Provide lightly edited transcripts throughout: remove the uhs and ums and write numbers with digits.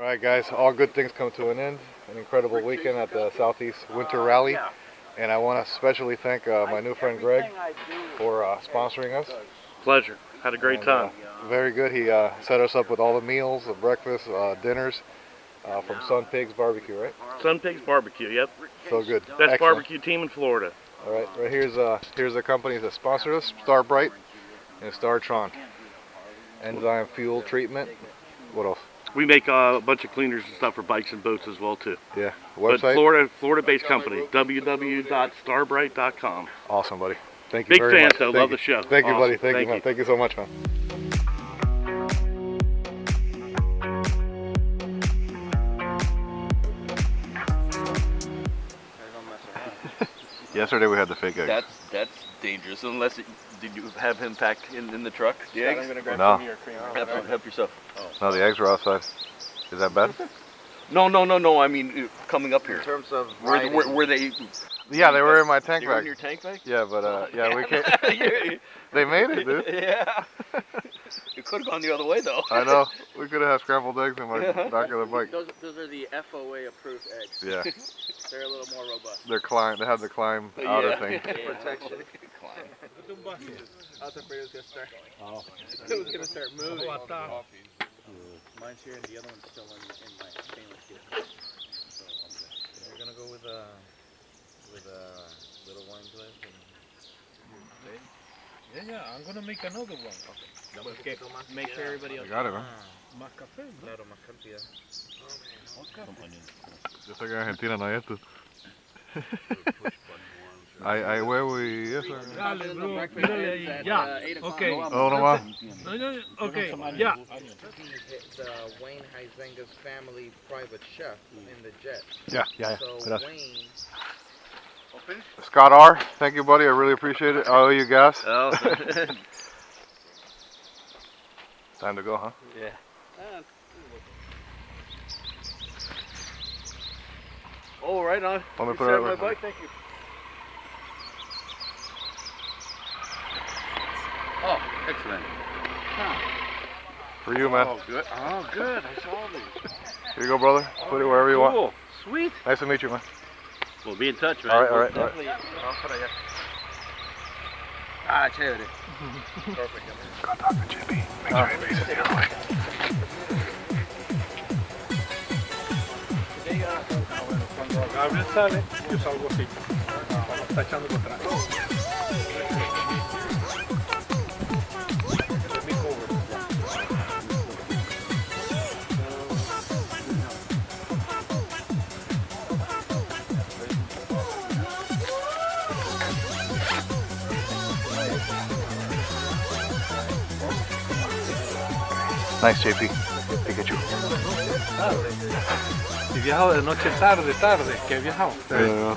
All right, guys, all good things come to an end. An incredible weekend at the Southeast Winter Rally. And I want to especially thank my new friend Greg for sponsoring us. Pleasure. Had a great time. Very good. He set us up with all the meals, the breakfast, dinners from Sun Pigs Barbecue, right? Sun Pigs Barbecue, yep. So good. Best Excellent barbecue team in Florida. All right, here's the companies that sponsor us: Starbright and Startron. Enzyme fuel treatment. What else? We make a bunch of cleaners and stuff for bikes and boats as well too. Yeah. Website? But Florida-based company. www.starbright.com. Awesome, buddy. Thank you very much. Big fan, though. Love the show. Thank you, buddy. Thank you, man. Thank you so much, man. Yesterday we had the fake eggs. That's dangerous. Unless did you have him packed in the truck? The eggs? I'm gonna grab some of your cream. Help yourself. Oh. No, the eggs were outside. Is that bad? No. I mean, coming up here. In terms of were they? Yeah, they were in my tank bag. They were bag. In your tank bag? Yeah, but yeah, we can't. They made it, dude. Yeah. It could have gone the other way, though. I know. We could have had scrambled eggs in my back of the bike. Those are the FOA approved eggs. Yeah. They're a little more robust. They have the climb outer thing. Protection. Oh. It was gonna start moving. Mine's here and the other one's still in my stainless steel. So we're gonna go with little wine glass and Yeah, I'm gonna make another one. Okay. make sure everybody else. You got it, man. Más café, ¿no? Claro, más cantidad. Yo sé que en Argentina no hay esto. Hay huevo y eso. Dale, bro, mírale ahí, ya. Okay. Oh, no más. No, okay, ya. It's Wayne Huizenga's family private chef in the jet. Yeah. So Gracias. Wayne. Scott R, thank you, buddy. I really appreciate it. I owe you gas. Oh. Time to go, huh? Yeah. Oh, right on. Let me You put set it my right. bike. Thank you. Oh, excellent. For you, man. Oh, good. Oh, good. I saw these. Here you go, brother. Put it wherever you want. Cool. Sweet. Nice to meet you, man. We'll be in touch, man. All right. Definitely. Ah, chévere. Go talk to JP. Make sure he faces the other way. Cuando Gabriel sale, yo salgo así. Cuando está echando por atrás. Nice, JP. Pikachu. Y viajado de noche tarde, que he viajado. No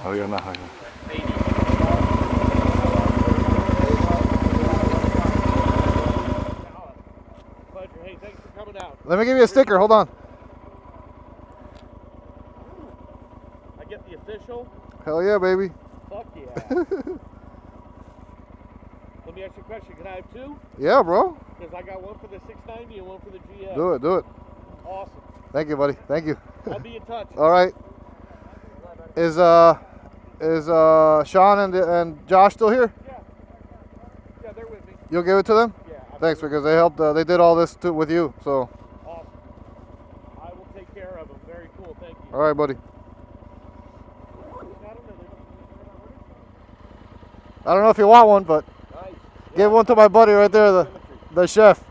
había nada. Pleasure. Hey, thanks for coming out. Let me give you a sticker. Hold on. I get the official. Hell yeah, baby. Fuck yeah. Let me ask you a question. Can I have two? Yeah, bro. Because I got one for the 690 and one for the GS. Do it. Awesome. Thank you, buddy. Thank you. I'll be in touch. All right. Is Sean and Josh still here? Yeah, they're with me. You'll give it to them? Yeah. Thanks, because they helped. They did all this with you. So. Awesome. I will take care of them. Very cool. Thank you. All right, buddy. I don't know if you want one, but Nice. give one to my buddy right there, the chef.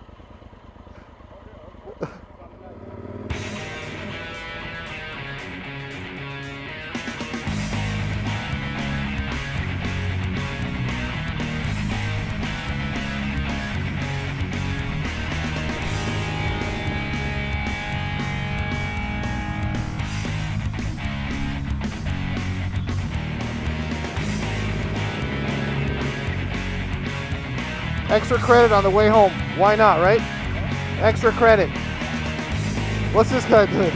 Extra credit on the way home. Why not, right? Extra credit. What's this guy doing?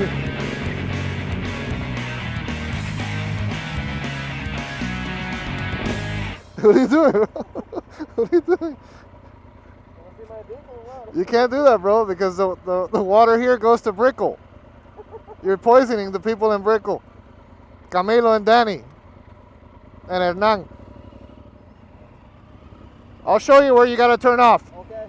What are you doing? What are you doing? You can't do that, bro, because the water here goes to Brickell. You're poisoning the people in Brickell. Camilo and Danny. And Hernan. I'll show you where you gotta turn off. Okay.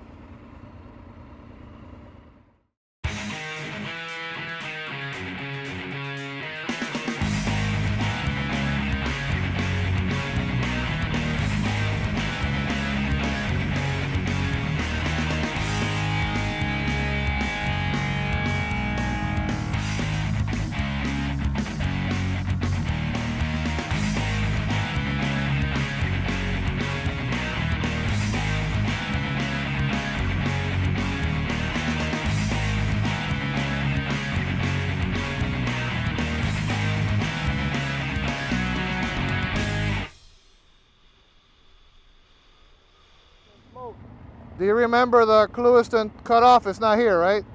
Do you remember the Clewiston cutoff? It's not here, right?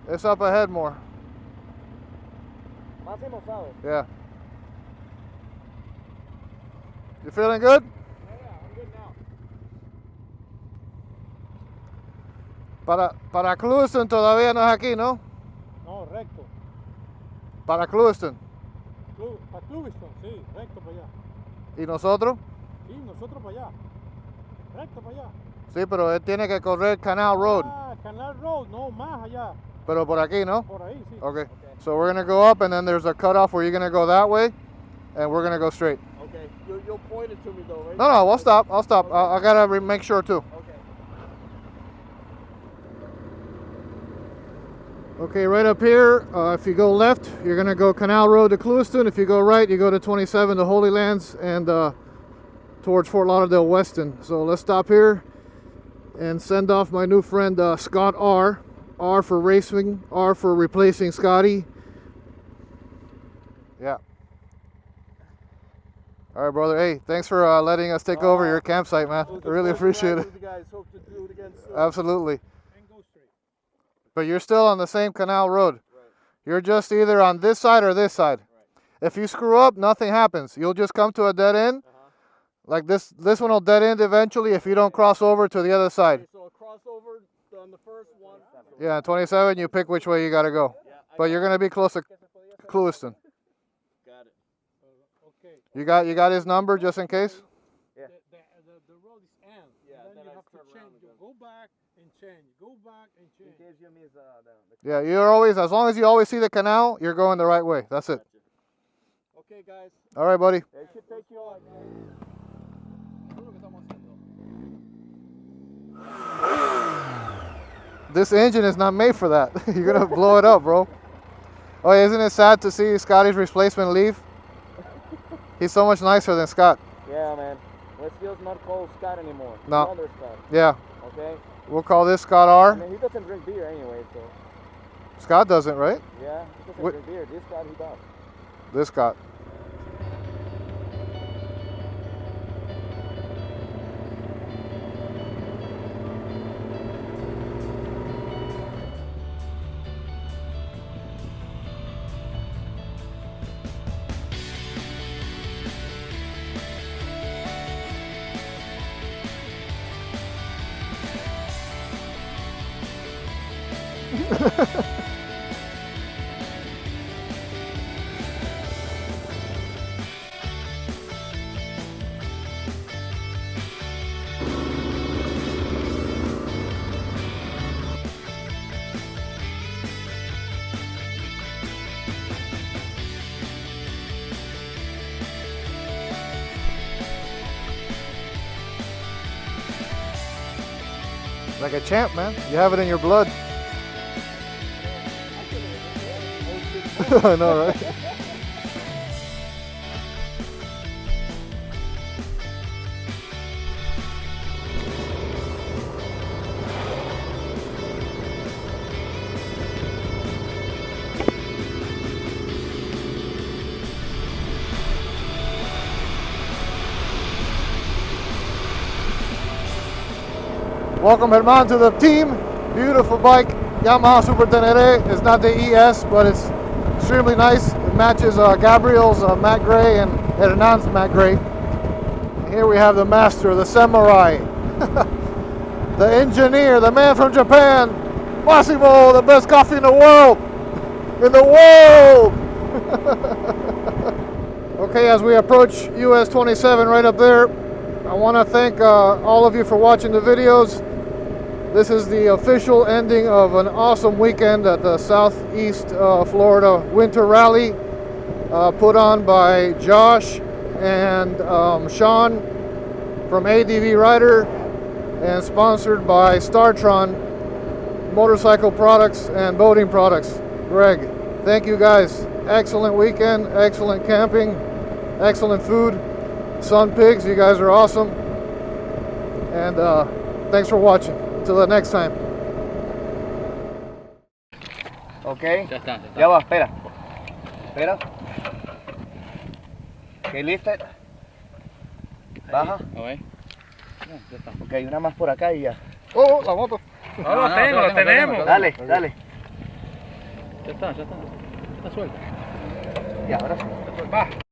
It's up ahead more. Yeah. You feeling good? Yeah, I'm good now. Para Clewiston todavía no es aquí, ¿no? No, recto. Para Clewiston. Para Clewiston, sí, recto para allá. ¿Y nosotros? Sí, nosotros para allá. Recto para allá. Sí, pero él tiene que correr Canal Road. Ah, Canal Road, no, más allá. Pero por aquí, ¿no? Por ahí, sí. Okay. So we're going to go up, and then there's a cutoff where you're going to go that way, and we're going to go straight. Okay, you'll point it to me though, right? No, I'll stop. I'll stop. Okay. I got to make sure, too. Okay. Okay, right up here, if you go left, you're going to go Canal Road to Clewiston. If you go right, you go to 27 to Holy Lands and towards Fort Lauderdale Weston. So let's stop here and send off my new friend Scott R. R for racing, R for replacing Scotty. Yeah. All right, brother. Hey, thanks for letting us take over your campsite, man. I really appreciate it. You guys. Hope to do it again soon. Absolutely. And go straight. But you're still on the same Canal Road. Right. You're just either on this side or this side. Right. If you screw up, nothing happens. You'll just come to a dead end. Like this one will dead end eventually if you don't cross over to the other side. Okay, so a crossover on the first one. Yeah, 27, you pick which way you gotta go. But you're gonna be close to Clewiston. Got it. Okay. You got his number just in case? Yeah. The road is end. Yeah, then you have to change. You go back and change. Go back and change. In case you miss Yeah, you're always, as long as you always see the canal, you're going the right way. That's it. Okay, guys. All right, buddy. It should take you all. This engine is not made for that. You're gonna blow it up, bro. Oh, isn't it sad to see Scotty's replacement leave? He's so much nicer than Scott. Yeah, man. Let's just not call Scott anymore. No. Another Scott. Yeah. Okay? We'll call this Scott R. I mean, he doesn't drink beer anyway, so. Scott doesn't, right? Yeah, he doesn't What? drink beer. This Scott, he does. This Scott. Like a champ, man. You have it in your blood. I know, right? Welcome, Herman, to the team. Beautiful bike, Yamaha Super Tenere. It's not the ES, but it's extremely nice. It matches Gabriel's matte gray and Hernan's matte gray. And here we have the master, the samurai. the engineer, the man from Japan, Massimo, the best coffee in the world. In the world! Okay, as we approach US 27 right up there, I want to thank all of you for watching the videos. This is the official ending of an awesome weekend at the Southeast Florida Winter Rally, put on by Josh and Sean from ADVrider and sponsored by StarTron Motorcycle Products and Boating Products. Greg, thank you guys. Excellent weekend, excellent camping, excellent food. Sun Pigs, you guys are awesome. And thanks for watching. Until the next time. Ok. Ya está. Ya va, espera. Espera. Ok, lifted. Baja. Okay. Ya está. Ok, una más por acá y ya. Oh, la moto. No, lo tenemos. Dale, dale. Ya está. Está suelto. Ya, ahora sí. Va.